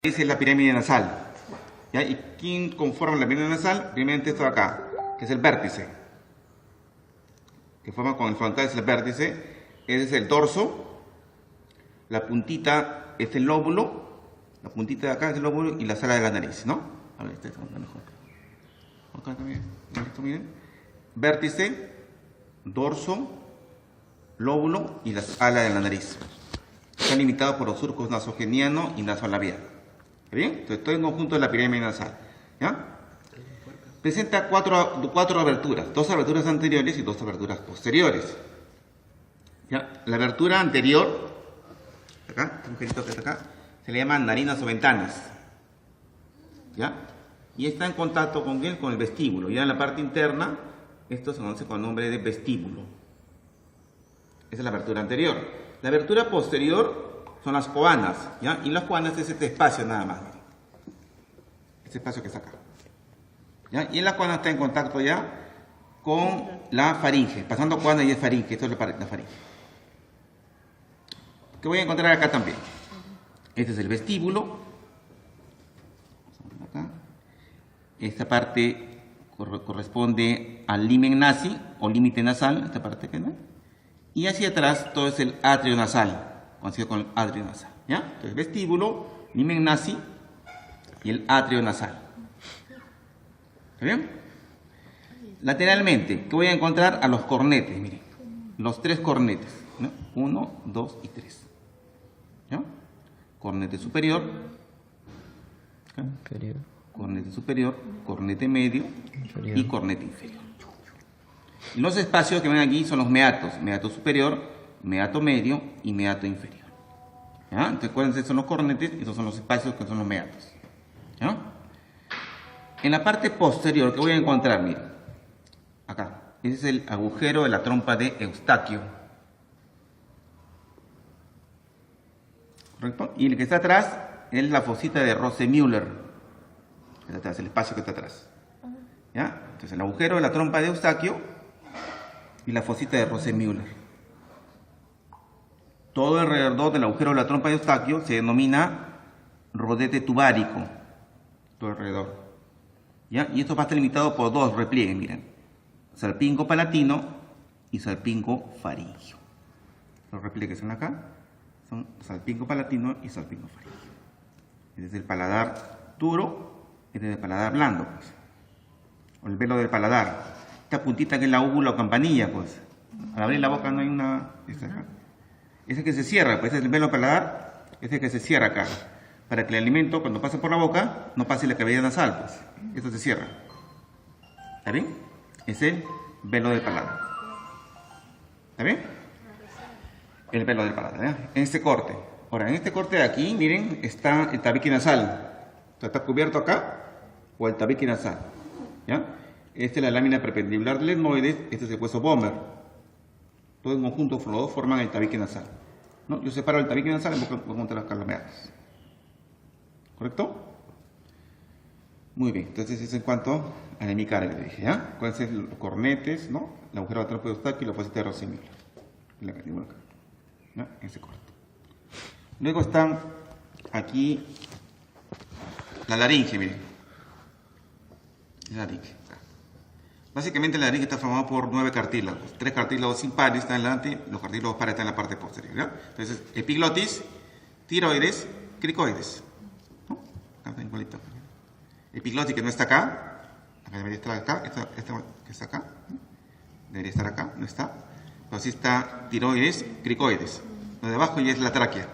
Esa es la pirámide nasal. ¿Ya? ¿Y quién conforma la pirámide nasal? Primeramente esto de acá, que es el vértice. Que forma con el frontal, es el vértice. Ese es el dorso. La puntita es el lóbulo. La puntita de acá es el lóbulo y la sala de la nariz, ¿no? A ver, este está mejor. Acá también. Esto, miren. Vértice, dorso, lóbulo y la sala de la nariz. Está limitado por los surcos nasogeniano y nasolabial. ¿Está bien? Entonces, todo en conjunto de la pirámide nasal. ¿Ya? Presenta cuatro aberturas. Dos aberturas anteriores y dos aberturas posteriores. ¿Ya? La abertura anterior, acá, este agujerito que está acá, se le llama narinas o ventanas. ¿Ya? Y está en contacto con él, con el vestíbulo. Ya en la parte interna, esto se conoce con el nombre de vestíbulo. Esa es la abertura anterior. La abertura posterior son las coanas, ¿ya? Y las coanas es este espacio nada más. Este espacio que está acá. ¿Ya? Y en la coana está en contacto ya con la faringe. Pasando coana y es faringe. Esto es la faringe. ¿Qué voy a encontrar acá también? Este es el vestíbulo. Acá. Esta parte corresponde al limen nasi o límite nasal. Esta parte que no. Y hacia atrás todo es el atrio nasal, conocido como el atrio nasal. ¿Ya? Entonces, vestíbulo, limen nasi y el atrio nasal. ¿Está bien? Lateralmente, ¿qué voy a encontrar? A los cornetes, miren. Los tres cornetes. ¿No? 1, 2 y 3. ¿Ya? Cornete superior. Cornete superior, cornete medio y cornete inferior. Y los espacios que ven aquí son los meatos. Meato superior, meato medio y meato inferior. ¿Ya? Entonces, acuérdense, son los cornetes y esos son los espacios que son los meatos. ¿Ya? En la parte posterior, ¿qué voy a encontrar? Miren, acá. Ese es el agujero de la trompa de Eustaquio. ¿Correcto? Y el que está atrás es la fosita de Rosemüller. Está atrás, el espacio que está atrás. ¿Ya? Entonces, el agujero de la trompa de Eustaquio y la fosita de Rosemüller. Todo alrededor del agujero de la trompa de Eustaquio se denomina rodete tubárico. Todo alrededor. ¿Ya? Y esto va a estar limitado por dos repliegues, miren. Salpingo palatino y salpingo faringio. Los repliegues que son acá son salpingo palatino y salpingo faringio. Este es el paladar duro, este es el paladar blando, pues. O el velo del paladar. Esta puntita que es la úvula o campanilla, pues. Al abrir la boca no hay una... Ese que se cierra, pues es el velo paladar, ese que se cierra acá. Para que el alimento, cuando pase por la boca, no pase la cavidad nasal, pues. Esto se cierra. ¿Está bien? Es el velo del paladar. ¿Está bien? El velo del paladar, ¿ya? En este corte. Ahora, en este corte de aquí, miren, está el tabique nasal. Está cubierto acá, o el tabique nasal. ¿Ya? Esta es la lámina perpendicular del etmoides, este es el hueso Bomer. Todo en conjunto, los dos forman el tabique nasal. ¿No? Yo separo el tabique nasal y voy a encontrar las calomeatas. ¿Correcto? Muy bien, entonces eso en cuanto a la hemicara que le dije, ¿ya? ¿Cuáles son los cornetes, ¿no? El agujero de la trompa de Eustaquio y la fosita de Rosemüller. La que tengo acá. ¿Ya? Ese corte. Luego están aquí la laringe, miren. La laringe. Básicamente la laringe está formada por 9 cartílagos. 3 cartílagos impares están delante, los cartílagos pares están en la parte posterior. ¿Ya? Entonces, epiglotis, tiroides, cricoides. ¿No? Acá está igualito. Epiglotis que no está acá, acá debería estar acá, esta que está acá, ¿no? Debería estar acá, no está. Pero sí está tiroides, cricoides. Lo de abajo ya es la tráquea.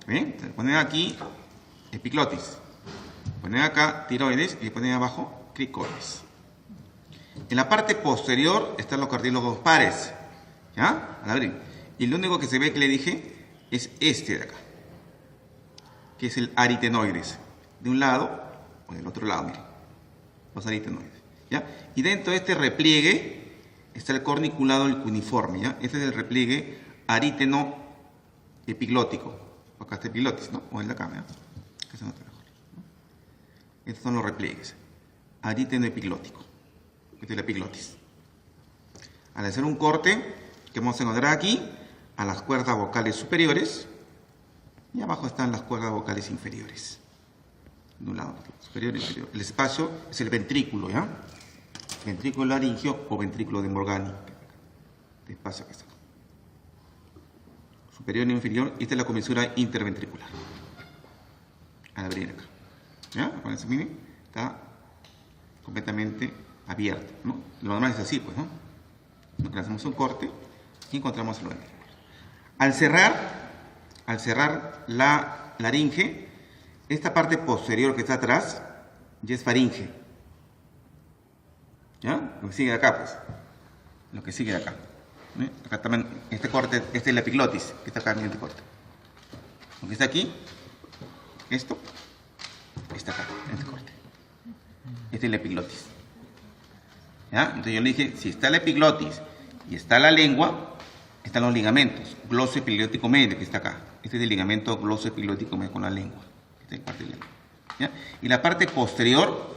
¿Bien? Entonces, ponen aquí epiglotis. Ponen acá tiroides y ponen abajo cricoides. En la parte posterior están los cartílagos pares. ¿Ya? Al abrir. Y lo único que se ve que le dije es este de acá. Que es el aritenoides. De un lado o del otro lado, miren. Los aritenoides. ¿Ya? Y dentro de este repliegue está el corniculado el cuneiforme. ¿Ya? Este es el repliegue ariteno epiglótico. Acá está epiglotis, ¿no? O el de acá, ¿ya? Que se nota mejor, ¿no? Estos son los repliegues. Ariteno epiglótico. Este es la epiglotis. Al hacer un corte, que vamos a encontrar aquí, a las cuerdas vocales superiores, Y abajo están las cuerdas vocales inferiores. De un lado, superior e inferior. El espacio es el ventrículo, ¿ya? Ventrículo laringio o ventrículo de Morgani. El espacio que está acá. Superior e inferior. Esta es la comisura interventricular. Al abrir acá. ¿Ya? Acuérdense, miren. Está completamente abierto, ¿no? Lo normal es así, pues, ¿no? Nosotros hacemos un corte y encontramos el ventrículo. Al cerrar la laringe, esta parte posterior que está atrás ya es faringe. ¿Ya? Lo que sigue de acá, pues. Lo que sigue de acá. ¿Eh? Acá también, este corte, este es la epiglotis, que está acá en este corte. Lo que está aquí, esto, está acá, en este corte. Este es la epiglotis. ¿Ya? Entonces yo le dije, si está la epiglotis y está la lengua, están los ligamentos. Glosoepiglótico medio, que está acá. Este es el ligamento glosoepiglótico medio con la lengua. Esta es la parte de la lengua. ¿Ya? Y la parte posterior,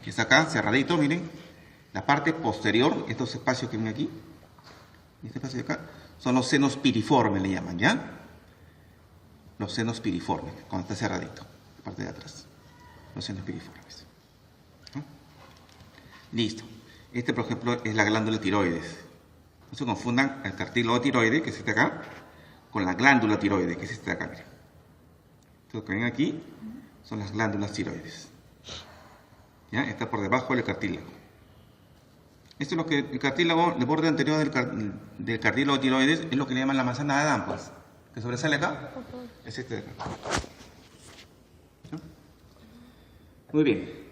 que está acá, cerradito, miren. La parte posterior, estos espacios que ven aquí, este espacio de acá, son los senos piriformes, le llaman, ¿ya? Los senos piriformes, cuando está cerradito, la parte de atrás. Los senos piriformes. ¿No? Listo. Este, por ejemplo, es la glándula tiroides. No se confundan el cartílago tiroide, que es este acá, con la glándula tiroides, que es este de acá, miren. Esto que ven aquí son las glándulas tiroides. ¿Ya? Está por debajo del cartílago. Esto es lo que el cartílago, el borde anterior del cartílago tiroides, es lo que le llaman la manzana de Adán, pues. Que sobresale acá, es este de acá. ¿Ya? Muy bien.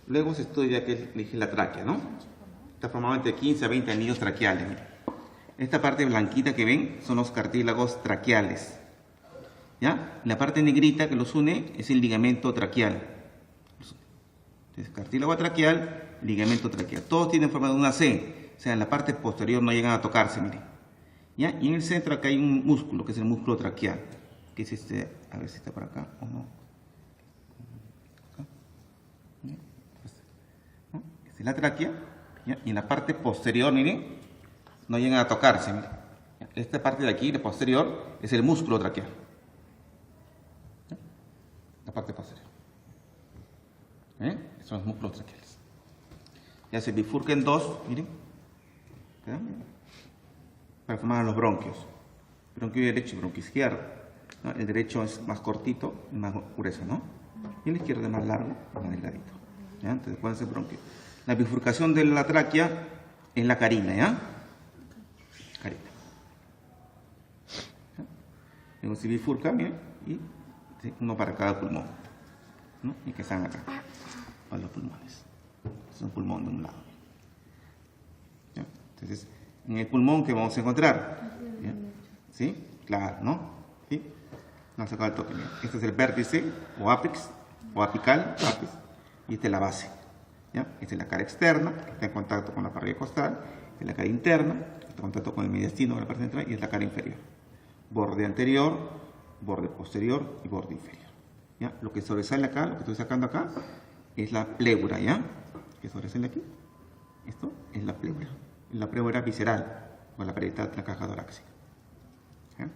Luego se estudia que le dije la tráquea, ¿no? Está formado entre 15 a 20 anillos traqueales. Miren. Esta parte blanquita que ven son los cartílagos traqueales. ¿Ya? La parte negrita que los une es el ligamento traqueal. Entonces, cartílago traqueal, ligamento traqueal. Todos tienen forma de una C. O sea, en la parte posterior no llegan a tocarse, miren. ¿Ya? Y en el centro acá hay un músculo, que es el músculo traqueal. Que es este, a ver si está por acá o no. Acá. ¿No? Esta es la tráquea. ¿Ya? Y en la parte posterior, miren, no llegan a tocarse, miren. ¿Ya? Esta parte de aquí, de posterior, es el músculo traqueal. ¿Ya? La parte posterior. Son los músculos traqueales. Ya se bifurca en dos, miren. ¿Ya? Para formar los bronquios. Bronquio derecho y bronquio izquierdo. ¿No? El derecho es más cortito y más grueso, ¿no? Y el izquierdo es más largo y más delgadito. ¿Ya? Entonces pueden ser bronquios. La bifurcación de la tráquea es la carina, ¿ya? Carina. ¿Ya? Luego se bifurca, miren, y ¿sí? Uno para cada pulmón, ¿no? Y que están acá, para los pulmones. Es un pulmón de un lado. ¿Ya? Entonces, en el pulmón, ¿qué vamos a encontrar? ¿Ya? ¿Sí? Claro, ¿no? ¿Sí? No se acaba el toque. Mira. Este es el vértice, o ápex, o apical, ápex, y esta es la base. ¿Ya? Esta es la cara externa, que está en contacto con la parrilla costal. Esta es la cara interna, que está en contacto con el mediastino, con la parte central, y es la cara inferior. Borde anterior, borde posterior y borde inferior. ¿Ya? Lo que sobresale acá, lo que estoy sacando acá, es la pleura, ¿ya? ¿Qué sobresale aquí? Esto es la pleura visceral, o la parietal de la caja torácica. ¿Ya?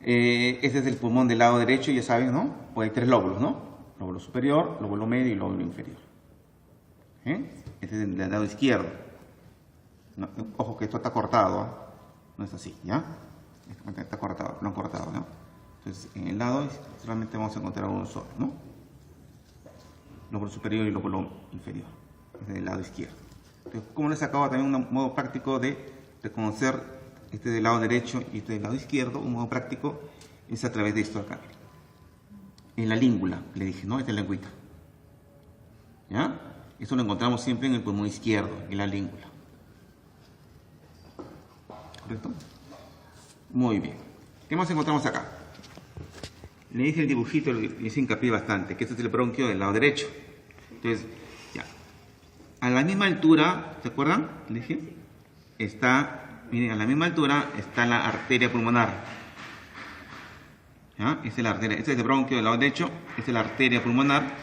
Este es el pulmón del lado derecho, ya saben, ¿no? Pues hay tres lóbulos, ¿no? Lóbulo superior, lóbulo medio y lóbulo inferior. Este es el del lado izquierdo. No, ojo que esto está cortado, ¿eh? No es así, ¿ya? Está cortado, lo han cortado, ¿no? Entonces, en el lado solamente vamos a encontrar uno solo, ¿no? Lóbulo superior y lóbulo inferior. Este es el lado izquierdo. Entonces, como les acabo también un modo práctico de reconocer este del lado derecho y este del lado izquierdo, un modo práctico es a través de esto acá. En la língula, le dije, ¿no? Esta es la lengüita. ¿Ya? Esto lo encontramos siempre en el pulmón izquierdo, en la língula. ¿Correcto? Muy bien. ¿Qué más encontramos acá? Le dije el dibujito, le hice hincapié bastante, que este es el bronquio del lado derecho. Entonces, ya. A la misma altura, ¿se acuerdan? Le dije, está, miren, a la misma altura está la arteria pulmonar. ¿Ya? Esta es la arteria, este es el bronquio del lado derecho, esta es la arteria pulmonar,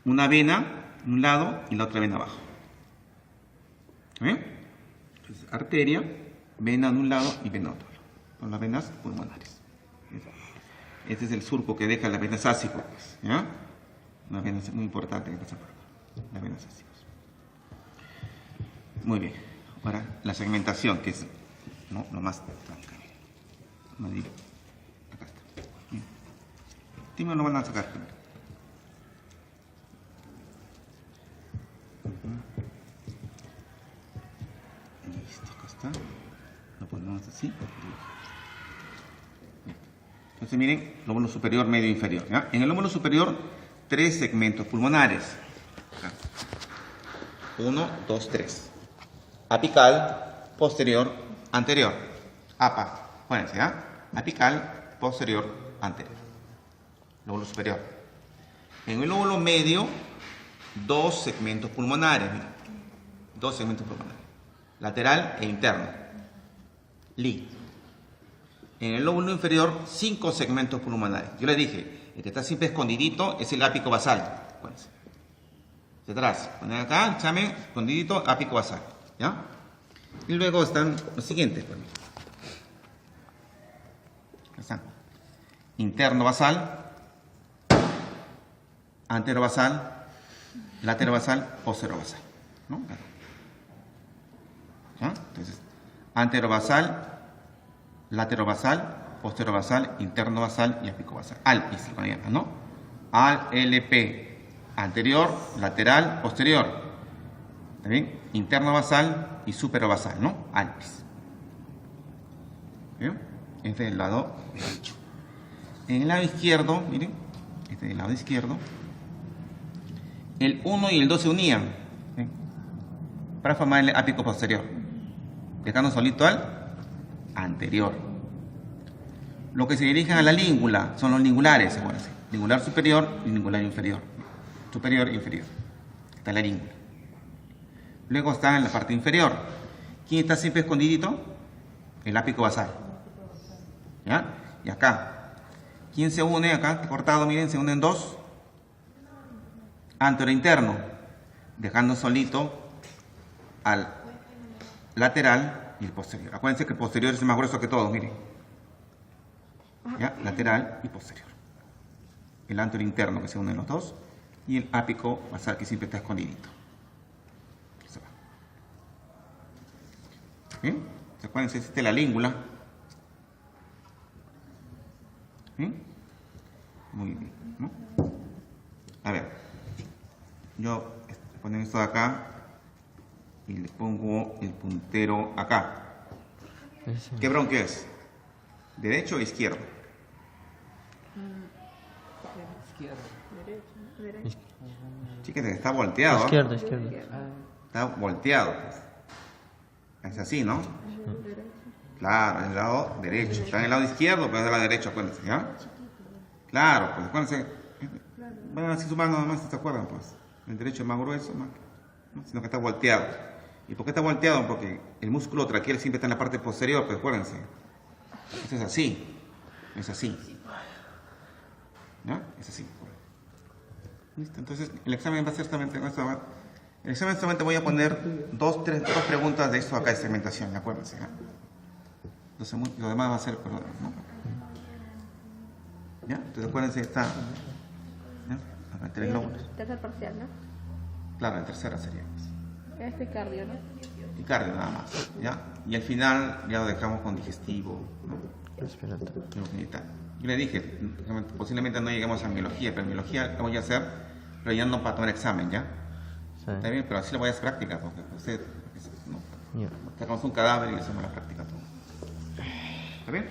una vena de un lado y la otra vena abajo. Entonces, arteria, vena de un lado y vena de otro lado. Son las venas pulmonares. Este es el surco que deja las venas ácicas, pues, ¿ya? Una vena muy importante que pasa por acá, las venas ácicas. Muy bien. Ahora, la segmentación, que es, ¿no?, lo más tranca. No digo. Acá está. Bien. Dime, lo van a sacar. Listo, acá está. Lo ponemos así. Entonces miren, lóbulo superior, medio, inferior, ¿ya? En el lóbulo superior, 3 segmentos pulmonares. 1, 2, 3. Apical, posterior, anterior. APA, acuérdense, ¿ya? Apical, posterior, anterior. Lóbulo superior. En el lóbulo medio, 2 segmentos pulmonares, miren. 2 segmentos pulmonares. Lateral e interno. LI. En el lóbulo inferior, 5 segmentos pulmonares. Yo les dije, el que está siempre escondidito es el ápico basal. Acuérdense. Detrás, ponen acá, examen, escondidito, ápico basal. ¿Ya? Y luego están los siguientes. Están interno basal, antero basal, latero basal, posterior basal, ¿no? ¿Ya? Entonces, antero basal, latero basal, posterior basal, interno basal y ápico basal. ALPIS, ¿no? ALP, anterior, lateral, posterior. ¿Está bien? Interno basal y supero basal, ¿no? ALPIS. ¿Bien? Este es el lado derecho. En el lado izquierdo, miren, este es el lado izquierdo, el 1 y el 2 se unían, ¿bien?, para formar el ápico posterior, dejando solito al anterior. Lo que se dirigen a la língula son los lingulares, acuérdense. Lingular superior y lingular inferior. Superior e inferior. Está la língula. Luego está en la parte inferior. ¿Quién está siempre escondidito? El ápico basal. ¿Ya? Y acá. ¿Quién se une? Acá, cortado, miren, se unen 2. Antero interno. Dejando solito al lateral y el posterior. Acuérdense que el posterior es el más grueso que todos, miren. ¿Ya? Lateral y posterior. El antero interno que se unen los 2. Y el ápico basal que siempre está escondidito. ¿Bien? ¿Se acuerdan? Esta es la língula. ¿Bien? Muy bien, ¿no? A ver. Yo pongo esto de acá y le pongo el puntero acá. ¿Qué bronquio es? ¿Derecho o izquierdo? Derecho. Chicas, está volteado. Izquierdo, izquierdo. Está volteado. Es así, ¿no? Claro, en el lado derecho. Está en el lado izquierdo, pero es del lado derecho, acuérdense, ¿ya? Claro, pues acuérdense. Bueno, así sumando nomás, ¿se acuerdan? Pues el derecho es más grueso, ¿no? Sino que está volteado. ¿Y por qué está volteado? Porque el músculo traqueal siempre está en la parte posterior, pues acuérdense. Eso es así. Es así. ¿No? Es así. ¿Listo? Entonces, el examen va a ser solamente con esto. El examen solamente voy a poner dos preguntas de esto acá de segmentación, acuérdense. ¿No? Entonces, lo demás va a ser, ¿no? ¿Ya? Entonces, acuérdense, está. ¿Ya? Acá 3 lóbulos. Tercer parcial, ¿no? Claro, la tercera sería. Este cardio, ¿no? Y cardio nada más. ¿Ya? Y al final ya lo dejamos con digestivo, ¿no? Yo le dije, posiblemente no lleguemos a miología, pero miología lo voy a hacer rellenando para tomar examen, ¿ya? Sí. Está bien, pero así lo voy a hacer práctica, porque usted, no, Ya. sacamos un cadáver y hacemos la práctica todo. ¿Está bien?